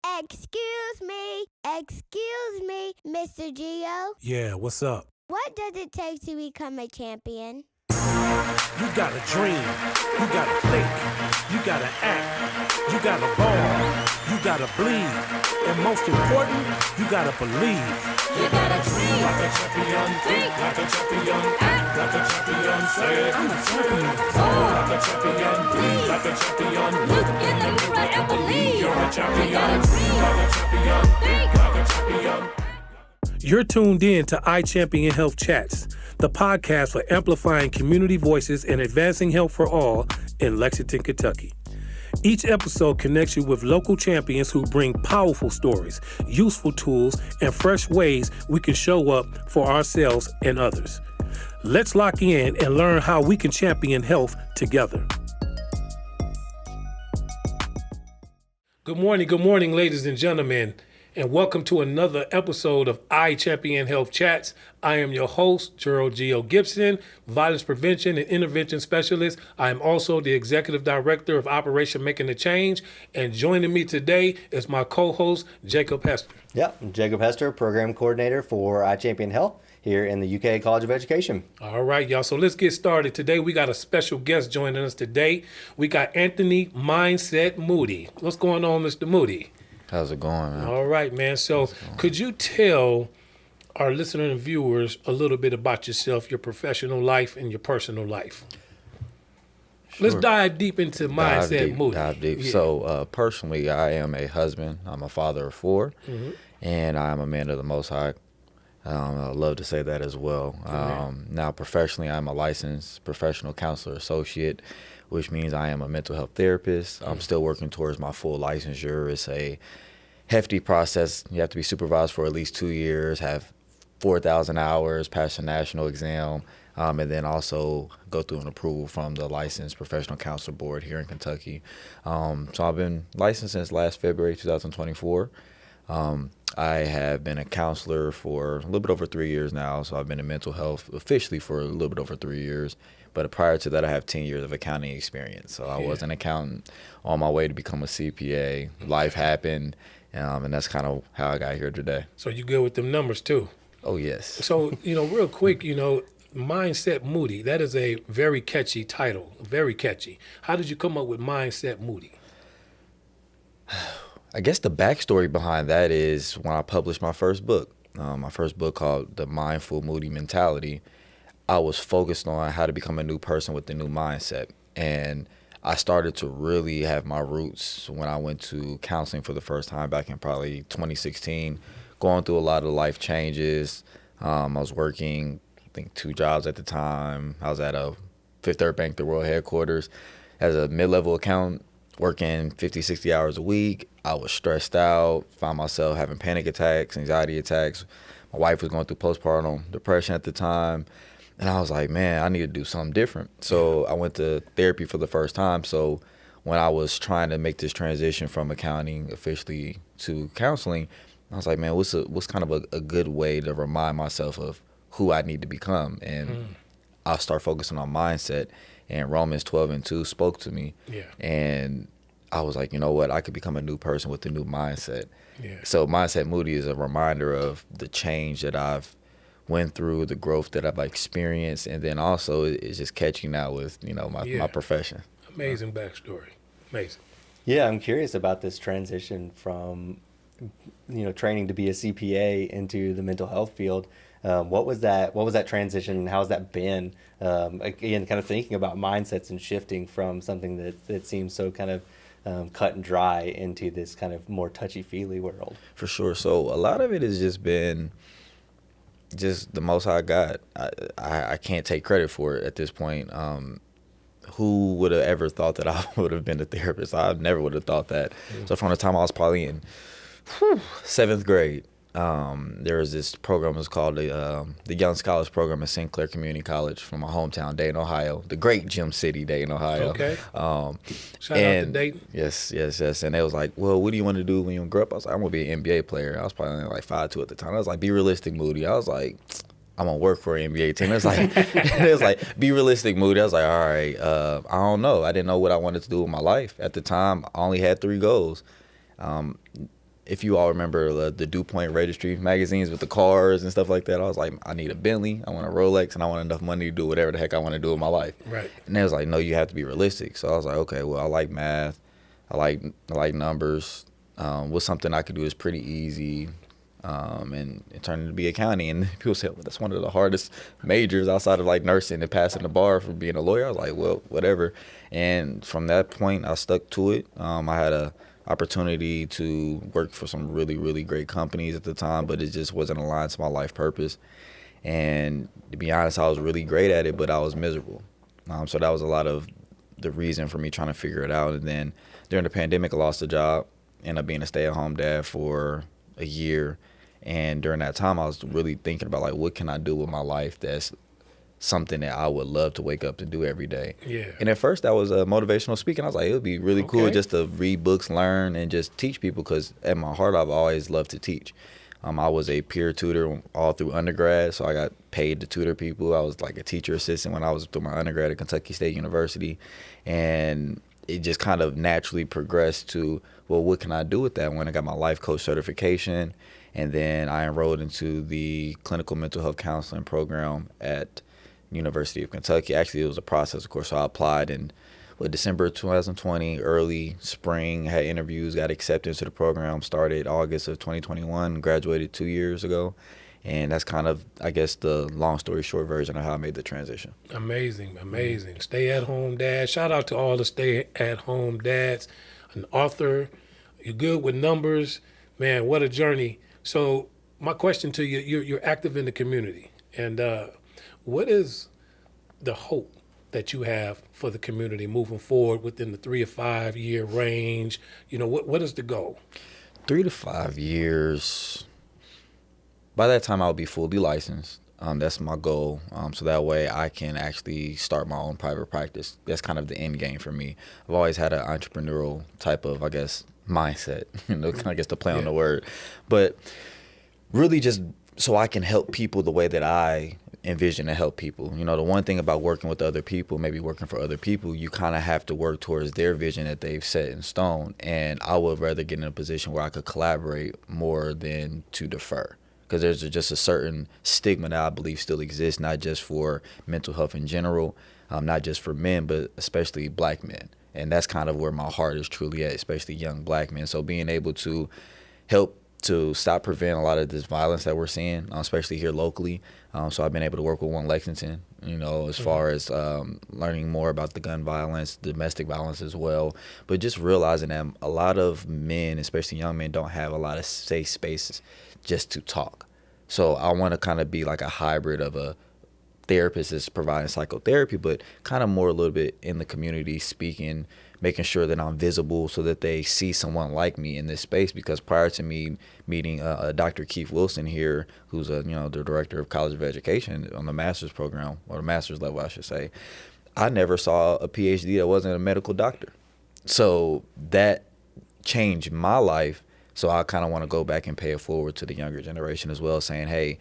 Excuse me, Mr. Geo. Yeah, what's up? What does it take to become a champion? You gotta dream, you gotta think, you gotta act, you gotta ball, you gotta bleed, and most important, you gotta believe. You gotta dream like a champion, think like a champion, act like a champion, say I'm a champion. Soar like a champion, bleed like a champion, look in the mirror and believe you're a champion. You gotta dream like a champion, think like a champion. You're tuned in to IChampionHealth Chats, the podcast for amplifying community voices and advancing health for all in Lexington, Kentucky. Each episode connects you with local champions who bring powerful stories, useful tools, and fresh ways we can show up for ourselves and others. Let's lock in and learn how we can champion health together. Good morning, ladies and gentlemen, and welcome to another episode of IChampionHealth Chats. I am your host, Gerald Gibson, Violence Prevention and Intervention Specialist. I am also the Executive Director of Operation Making a Change, and joining me today is my co-host, Jakob Hester. Yep, I'm Jakob Hester, Program Coordinator for IChampionHealth here in the UK College of Education. All right, y'all. So let's get started. Today, we got a special guest joining us today. We got Anthony Mindset Moody. What's going on, Mr. Moody? How's it going, man? All right, man. So could you tell our listeners and viewers a little bit about yourself, your professional life, and your personal life? Sure. Let's dive deep into Mindset Moody. Dive deep. Yeah. So personally, I am a husband. I'm a father of 4, and I'm a man of the Most High. I love to say that as well. Now, professionally, I'm a licensed professional counselor associate, which means I am a mental health therapist. I'm still working towards my full licensure. It's a hefty process. You have to be supervised for at least 2 years, have 4,000 hours, pass a national exam, and then also go through an approval from the Licensed Professional Counselor Board here in Kentucky. So I've been licensed since last February 2024. I have been a counselor for a little bit over 3 years now, so I've been in mental health officially for a little bit over 3 years. But prior to that, I have 10 years of accounting experience. So I was an accountant on my way to become a CPA. Life happened, and that's kind of how I got here today. So you good with them numbers too? Oh, yes. So, real quick, Mindset Moody, that is a very catchy title, very catchy. How did you come up with Mindset Moody? I guess the backstory behind that is when I published my first book called The Mindful Moody Mentality. I was focused on how to become a new person with a new mindset. And I started to really have my roots when I went to counseling for the first time back in probably 2016, going through a lot of life changes. I was working, I think, 2 jobs at the time. I was at a Fifth Third Bank, the world headquarters, as a mid-level accountant, working 50, 60 hours a week. I was stressed out, found myself having panic attacks, anxiety attacks. My wife was going through postpartum depression at the time. And I was like, man, I need to do something different. So I went to therapy for the first time. So when I was trying to make this transition from accounting officially to counseling, I was like, man, what's kind of a good way to remind myself of who I need to become? And I'll start focusing on mindset. And Romans 12:2 spoke to me. Yeah. And I was like, you know what? I could become a new person with a new mindset. Yeah. So Mindset Moody is a reminder of the change that I've went through, the growth that I've experienced, and then also it's just catching out with, my profession. Amazing backstory. Amazing. Yeah, I'm curious about this transition from, training to be a CPA into the mental health field. What was that transition, and how's that been? Again, kind of thinking about mindsets and shifting from something that seems so kind of cut and dry into this kind of more touchy-feely world. For sure. So a lot of it has just been just the Most High God. I can't take credit for it at this point. Who would have ever thought that I would have been a therapist? I never would have thought that. So from the time I was probably in 7th grade, there was this program. It was called the Young Scholars Program at St. Clair Community College from my hometown, Dayton, Ohio, the great Gem City, Dayton, Ohio. Okay. Shout out to Dayton. Yes. And they was like, well, what do you want to do when you grow up? I was like, I'm going to be an NBA player. I was probably only like 5'2" at the time. I was like, be realistic, Moody. I was like, I'm going to work for an NBA team. It was like, be realistic, Moody. I was like, all right, I don't know. I didn't know what I wanted to do with my life. At the time, I only had 3 goals. if you all remember the DuPont registry magazines with the cars and stuff like that, I was like, I need a Bentley, I want a Rolex, and I want enough money to do whatever the heck I want to do with my life. Right. And they was like, no, you have to be realistic. So I was like, okay, well, I like math, I like numbers. What's something I could do is pretty easy, and it turned into be accounting. And people said, well, that's one of the hardest majors outside of like nursing and passing the bar for being a lawyer. I was like, well, whatever. And from that point, I stuck to it. I had a opportunity to work for some really, really great companies at the time, but it just wasn't aligned to my life purpose. And to be honest, I was really great at it, but I was miserable. So that was a lot of the reason for me trying to figure it out. And then during the pandemic, I lost a job, ended up being a stay-at-home dad for a year. And during that time, I was really thinking about, like, what can I do with my life that's something that I would love to wake up and do every day. Yeah. And at first, that was motivational speaking. I was like, it would be really cool just to read books, learn, and just teach people, because at my heart, I've always loved to teach. I was a peer tutor all through undergrad, so I got paid to tutor people. I was like a teacher assistant when I was through my undergrad at Kentucky State University. And it just kind of naturally progressed to, well, what can I do with that? When I got my life coach certification, and then I enrolled into the clinical mental health counseling program at University of Kentucky. Actually, it was a process, of course. So I applied in December 2020, early spring, had interviews, got accepted into the program, started August of 2021, graduated 2 years ago. And that's kind of, I guess, the long story short version of how I made the transition. Amazing, amazing. Stay-at-home dad. Shout out to all the stay-at-home dads. An author. You're good with numbers. Man, what a journey. So my question to you, you're active in the community. And what is the hope that you have for the community moving forward within the 3 to 5 year range? You know, what is the goal? 3 to 5 years. By that time, I'll be fully licensed. That's my goal. So that way I can actually start my own private practice. That's kind of the end game for me. I've always had an entrepreneurial type of, I guess, mindset, I guess to play on the word. But really just so I can help people the way that I envision to help people. The one thing about working with other people, maybe working for other people, you kind of have to work towards their vision that they've set in stone. And I would rather get in a position where I could collaborate more than to defer. Because there's just a certain stigma that I believe still exists, not just for mental health in general, not just for men, but especially black men. And that's kind of where my heart is truly at, especially young black men. So being able to help to stop preventing a lot of this violence that we're seeing, especially here locally. So I've been able to work with One Lexington, as far as learning more about the gun violence, domestic violence as well. But just realizing that a lot of men, especially young men, don't have a lot of safe spaces just to talk. So I want to kind of be like a hybrid of a therapist that's providing psychotherapy, but kind of more a little bit in the community speaking, making sure that I'm visible so that they see someone like me in this space. Because prior to me meeting Dr. Keith Wilson here, who's the director of College of Education on the master's program, or the master's level, I should say, I never saw a PhD that wasn't a medical doctor. So that changed my life. So I kind of want to go back and pay it forward to the younger generation as well, saying, hey,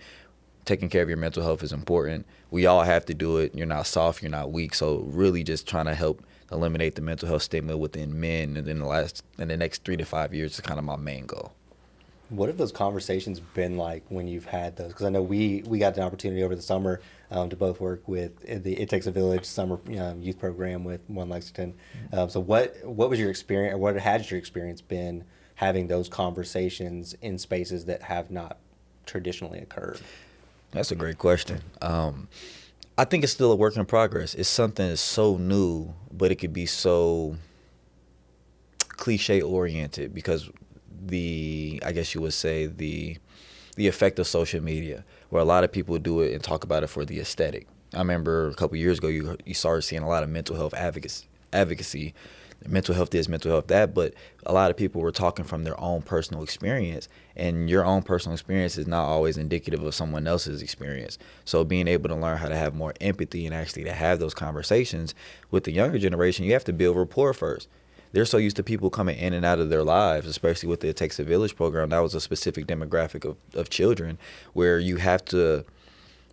taking care of your mental health is important. We all have to do it. You're not soft, you're not weak. So really just trying to help eliminate the mental health stigma within men, and in the next 3 to 5 years is kind of my main goal. What have those conversations been like when you've had those? Because I know we got an opportunity over the summer to both work with the It Takes a Village summer youth program with One Lexington. So what was your experience, or what has your experience been having those conversations in spaces that have not traditionally occurred? That's a great question. I think it's still a work in progress. It's something that's so new, but it could be so cliche oriented because I guess you would say the effect of social media, where a lot of people do it and talk about it for the aesthetic. I remember a couple of years ago, you started seeing a lot of mental health advocacy. Mental health this, mental health that, but a lot of people were talking from their own personal experience, and your own personal experience is not always indicative of someone else's experience. So being able to learn how to have more empathy and actually to have those conversations with the younger generation, you have to build rapport first. They're so used to people coming in and out of their lives, especially with the It Takes a Village program. That was a specific demographic of children where you have to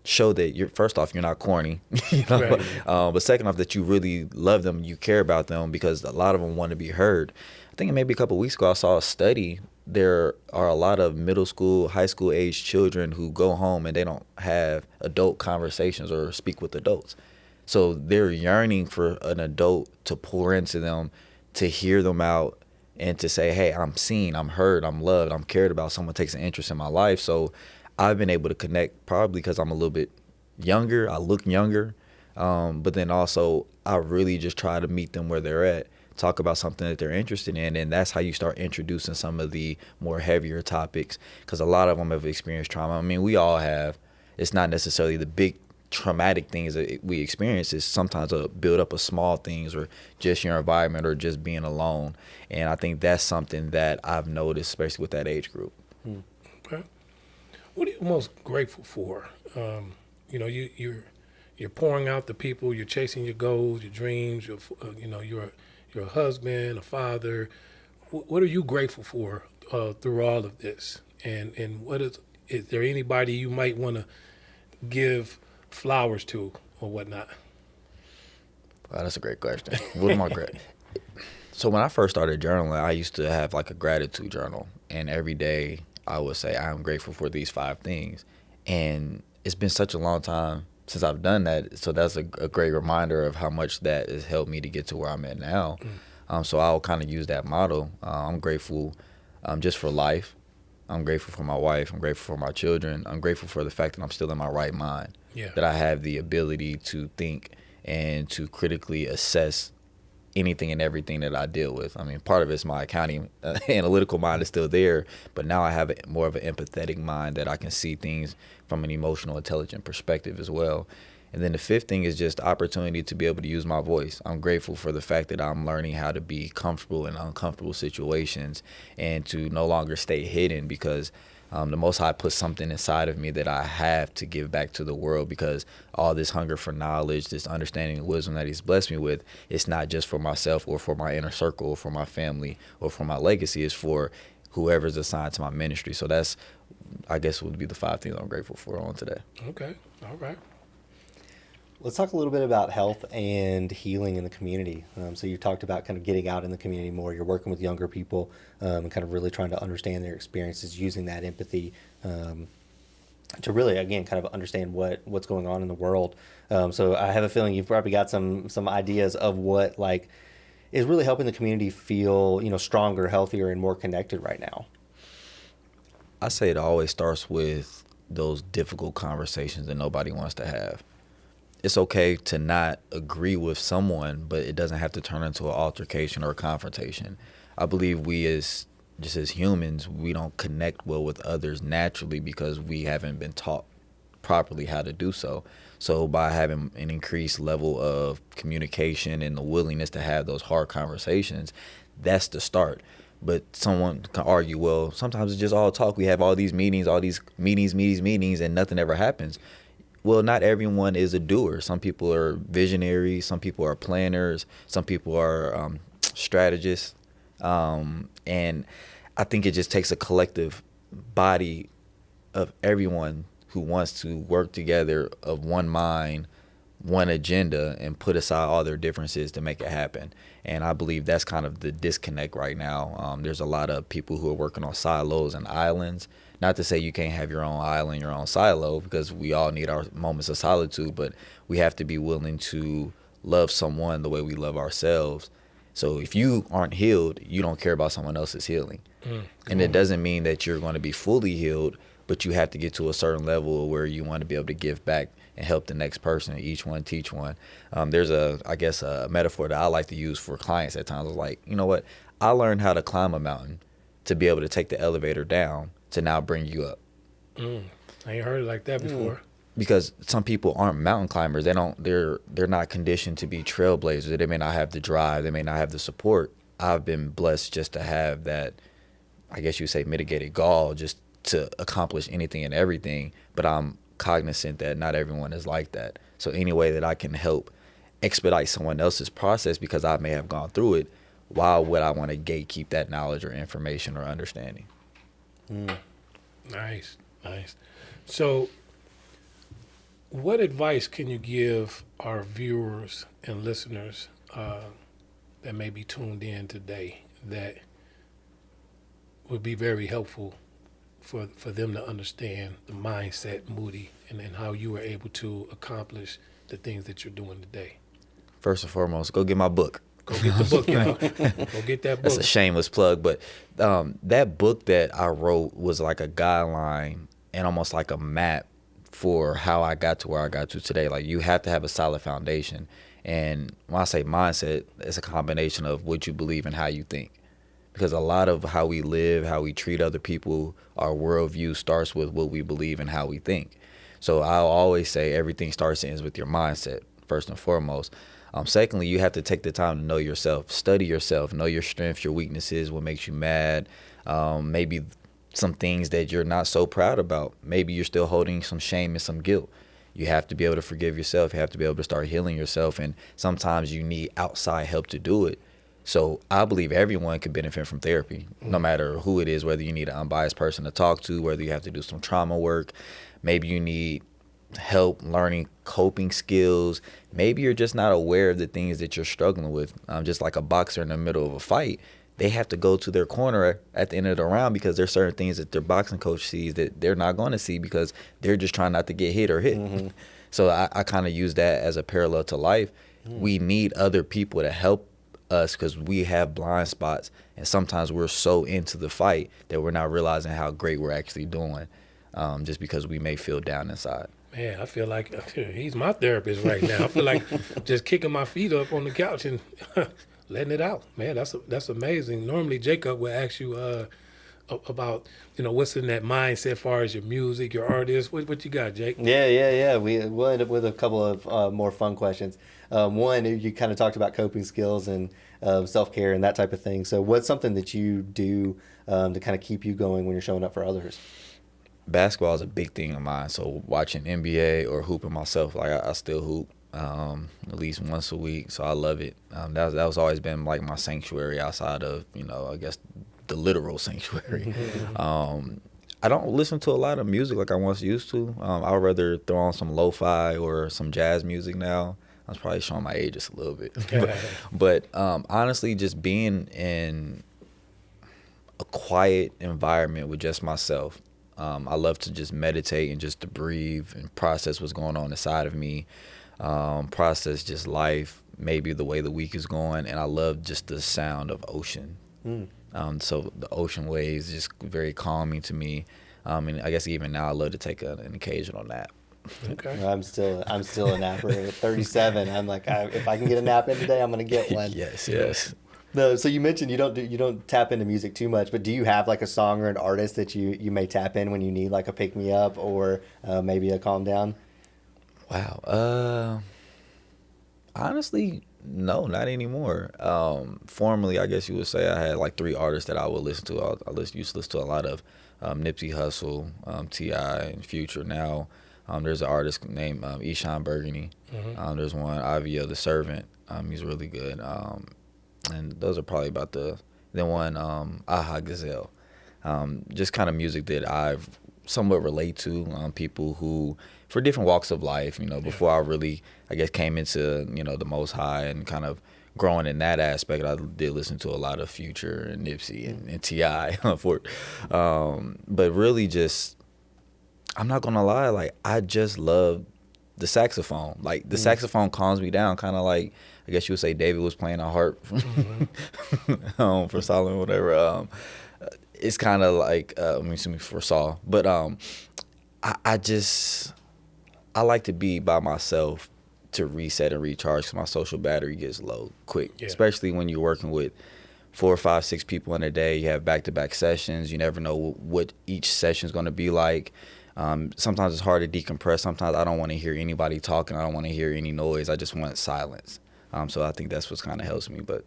show that first off, you're not corny, Right. But second off, that you really love them, you care about them, because a lot of them want to be heard. I think maybe a couple of weeks ago, I saw a study there are a lot of middle school, high school age children who go home and they don't have adult conversations or speak with adults. So they're yearning for an adult to pour into them, to hear them out, and to say, hey, I'm seen, I'm heard, I'm loved, I'm cared about, someone takes an interest in my life. So I've been able to connect probably because I'm a little bit younger, I look younger, but then also I really just try to meet them where they're at, talk about something that they're interested in, and that's how you start introducing some of the more heavier topics, because a lot of them have experienced trauma. I mean, we all have. It's not necessarily the big traumatic things that we experience. Is sometimes a build up of small things, or just your environment, or just being alone. And I think that's something that I've noticed, especially with that age group. Okay. What are you most grateful for? You know, you're pouring out the people, you're chasing your goals, your dreams. You're a husband, a father. What are you grateful for through all of this? And what is there anybody you might want to give flowers to or whatnot? Wow, that's a great question. What am I great? So when I first started journaling, I used to have like a gratitude journal, and every day I would say I'm grateful for these 5 things. And it's been such a long time since I've done that, so that's a great reminder of how much that has helped me to get to where I'm at now. So I'll kind of use that model. I'm grateful just for life. I'm grateful for my wife. I'm grateful for my children. I'm grateful for the fact that I'm still in my right mind, that I have the ability to think and to critically assess anything and everything that I deal with. I mean, part of it's my accounting analytical mind is still there, but now I have more of an empathetic mind that I can see things from an emotional, intelligent perspective as well. And then the 5th thing is just opportunity to be able to use my voice. I'm grateful for the fact that I'm learning how to be comfortable in uncomfortable situations and to no longer stay hidden, because the Most High put something inside of me that I have to give back to the world, because all this hunger for knowledge, this understanding and wisdom that He's blessed me with, it's not just for myself or for my inner circle or for my family or for my legacy. It's for whoever's assigned to my ministry. So that's, I guess, would be the 5 things I'm grateful for on today. Okay. All right. Let's talk a little bit about health and healing in the community. So you talked about kind of getting out in the community more. You're working with younger people and kind of really trying to understand their experiences, using that empathy to really, again, kind of understand what's going on in the world. So I have a feeling you've probably got some ideas of what like is really helping the community feel, stronger, healthier, and more connected right now. I say it always starts with those difficult conversations that nobody wants to have. It's okay to not agree with someone, but it doesn't have to turn into an altercation or a confrontation. I believe we as humans, we don't connect well with others naturally because we haven't been taught properly how to do so. So by having an increased level of communication and the willingness to have those hard conversations, that's the start. But someone can argue, well, sometimes it's just all talk. We have all these meetings, and nothing ever happens. Well, not everyone is a doer. Some people are visionaries. Some people are planners. Some people are strategists. And I think it just takes a collective body of everyone who wants to work together of one mind, one agenda, and put aside all their differences to make it happen. And I believe that's kind of the disconnect right now. There's a lot of people who are working on silos and islands. Not to say you can't have your own island, your own silo, because we all need our moments of solitude, but we have to be willing to love someone the way we love ourselves. So if you aren't healed, you don't care about someone else's healing. And it doesn't mean that you're going to be fully healed, but you have to get to a certain level where you want to be able to give back and help the next person, each one teach one. There's a metaphor that I like to use for clients at times. It's like, you know what? I learned how to climb a mountain to be able to take the elevator down to now bring you up. I ain't heard it like that before. Because some people aren't mountain climbers. They're not conditioned to be trailblazers. They may not have the drive. They may not have the support. I've been blessed just to have that, I guess you say, mitigated gall just to accomplish anything and everything. But I'm cognizant that not everyone is like that. So any way that I can help expedite someone else's process because I may have gone through it, why would I want to gatekeep that knowledge or information or understanding? Nice. So what advice can you give our viewers and listeners that may be tuned in today that would be very helpful for them to understand the mindset, Moody, and then how you were able to accomplish the things that you're doing today? First and foremost, go get my book. Go get the book, y'all. Go get that book. That's a shameless plug, but that book that I wrote was like a guideline and almost like a map for how I got to where I got to today. Like, you have to have a solid foundation. And when I say mindset, it's a combination of what you believe and how you think. Because a lot of how we live, how we treat other people, our worldview starts with what we believe and how we think. So I'll always say everything starts and ends with your mindset, first and foremost. Secondly, you have to take the time to know yourself, study yourself, know your strengths, your weaknesses, what makes you mad, maybe some things that you're not so proud about. Maybe you're still holding some shame and some guilt. You have to be able to forgive yourself. You have to be able to start healing yourself. And sometimes you need outside help to do it. So I believe everyone could benefit from therapy, no matter who it is, whether you need an unbiased person to talk to, whether you have to do some trauma work. Maybe you need help learning coping skills. Maybe you're just not aware of the things that you're struggling with. Just like a boxer in the middle of a fight, they have to go to their corner at the end of the round because there's certain things that their boxing coach sees that they're not going to see because they're just trying not to get hit or hit. Mm-hmm. So I kind of use that as a parallel to life. We need other people to help us because we have blind spots, and sometimes we're so into the fight that we're not realizing how great we're actually doing, just because we may feel down inside. Man, I feel like he's my therapist right now. I feel like just kicking my feet up on the couch and letting it out. Man, that's amazing. Normally, Jacob would ask you about, what's in that mindset as far as your music, your artist. What you got, Jake? Yeah. We'll end up with a couple of more fun questions. One, you kind of talked about coping skills and self-care and that type of thing. So what's something that you do to kind of keep you going when you're showing up for others? Basketball is a big thing of mine. So watching NBA or hooping myself, like I still hoop at least once a week. So I love it. That was always been like my sanctuary outside of, I guess the literal sanctuary. I don't listen to a lot of music like I once used to. I would rather throw on some lo-fi or some jazz music now. I was probably showing my age just a little bit. but honestly, just being in a quiet environment with just myself. I love to just meditate and just to breathe and process what's going on inside of me, process just life, maybe the way the week is going. And I love just the sound of ocean. So the ocean waves is just very calming to me. And I guess even now I love to take an occasional nap. Okay. I'm still a napper at 37. I'm like, if I can get a nap in today, I'm gonna get one. Yes. No, so you mentioned you don't tap into music too much, but do you have like a song or an artist that you may tap in when you need like a pick me up or maybe a calm down? Wow. Honestly, no, not anymore. Formerly, I guess you would say I had like 3 artists that I would listen to. I used to listen to a lot of Nipsey Hussle, T.I., and Future. Now there's an artist named IChampionHealth. There's one, Ivy the Servant. He's really good. And those are probably about then one, Gazelle. Just kind of music that I've somewhat relate to, people who, for different walks of life, before I really, I guess, came into, the Most High and kind of growing in that aspect, I did listen to a lot of Future and Nipsey and T.I. But really just, I'm not going to lie, like, I just love the saxophone. Like, the saxophone calms me down, kind of like, I guess you would say David was playing a harp for Solomon, whatever. It's kind of like, for Saul. But I like to be by myself to reset and recharge because my social battery gets low quick, especially when you're working with 4, 5, 6 people in a day. You have back-to-back sessions. You never know what each session is going to be like. Sometimes it's hard to decompress. Sometimes I don't want to hear anybody talking. I don't want to hear any noise. I just want silence. So I think that's what kind of helps me. But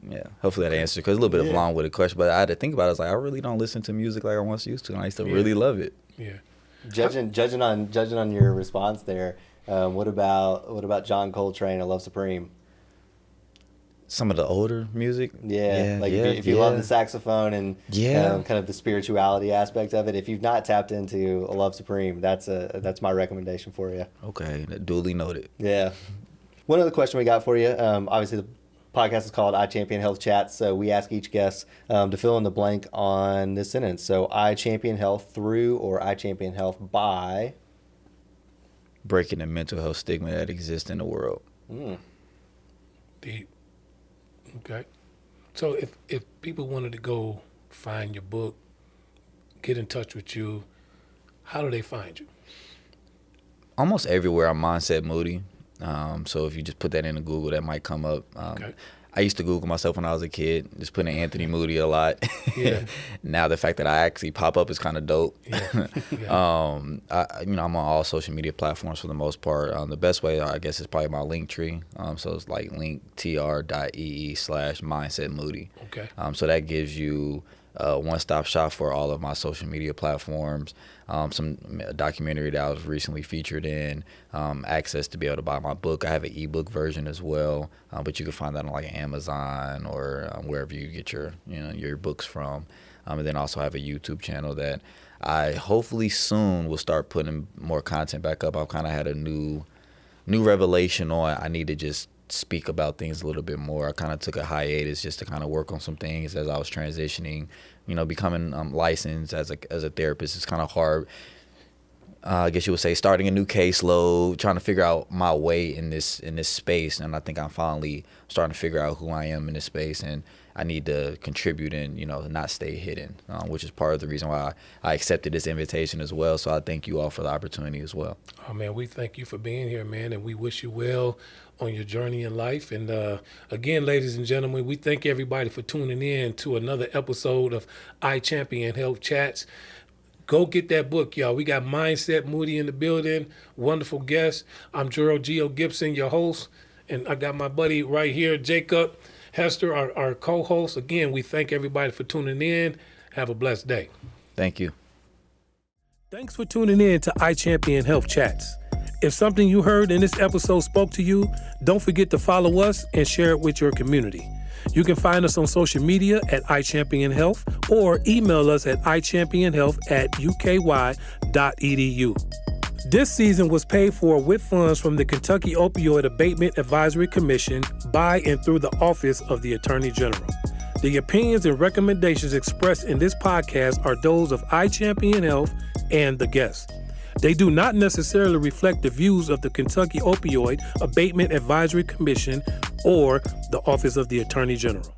yeah, hopefully that answers, because a little bit of a long-winded question. But I had to think about it. I was like, I really don't listen to music like I once used to, and I used to really love it. Yeah. Judging on your response there, what about John Coltrane or Love Supreme? Some of the older music. If you love the saxophone and kind of the spirituality aspect of it, if you've not tapped into a Love Supreme, that's my recommendation for you. Okay, duly noted. Yeah. One other question we got for you. Obviously, the podcast is called IChampionHealth Chats. So we ask each guest to fill in the blank on this sentence. So I champion health through, or I champion health by. Breaking the mental health stigma that exists in the world. Deep. Okay. So if people wanted to go find your book, get in touch with you, how do they find you? Almost everywhere I'm Mindset Moody. So if you just put that into Google, that might come up. Okay. I used to Google myself when I was a kid, just putting Anthony Moody a lot. Yeah. Now the fact that I actually pop up is kind of dope. Yeah. Yeah. I'm on all social media platforms for the most part. The best way, I guess, is probably my link tree. So it's like linktr.ee/mindsetmoody. Okay. So that gives you a one-stop shop for all of my social media platforms. Some documentary that I was recently featured in, access to be able to buy my book. I have an ebook version as well, but you can find that on like Amazon or wherever you get your books from. And then also have a YouTube channel that I hopefully soon will start putting more content back up. I've kind of had a new revelation on I need to just speak about things a little bit more. I kind of took a hiatus just to kind of work on some things as I was transitioning, becoming licensed as a therapist. It's kind of hard. I guess you would say starting a new caseload, trying to figure out my way in this space. And I think I'm finally starting to figure out who I am in this space, and I need to contribute and, not stay hidden, which is part of the reason why I accepted this invitation as well. So I thank you all for the opportunity as well. Oh, man, we thank you for being here, man, and we wish you well on your journey in life. And again, ladies and gentlemen, we thank everybody for tuning in to another episode of IChampionHealth Chats. Go get that book, y'all. We got Mindset Moody in the building. Wonderful guest. I'm Gerald Gibson, your host, and I got my buddy right here, Jakob, Hester, our co-host. Again, we thank everybody for tuning in. Have a blessed day. Thank you. Thanks for tuning in to IChampionHealth Chats. If something you heard in this episode spoke to you, don't forget to follow us and share it with your community. You can find us on social media at IChampionHealth or email us at ichampionhealth@uky.edu. This season was paid for with funds from the Kentucky Opioid Abatement Advisory Commission by and through the Office of the Attorney General. The opinions and recommendations expressed in this podcast are those of IChampionHealth and the guests. They do not necessarily reflect the views of the Kentucky Opioid Abatement Advisory Commission or the Office of the Attorney General.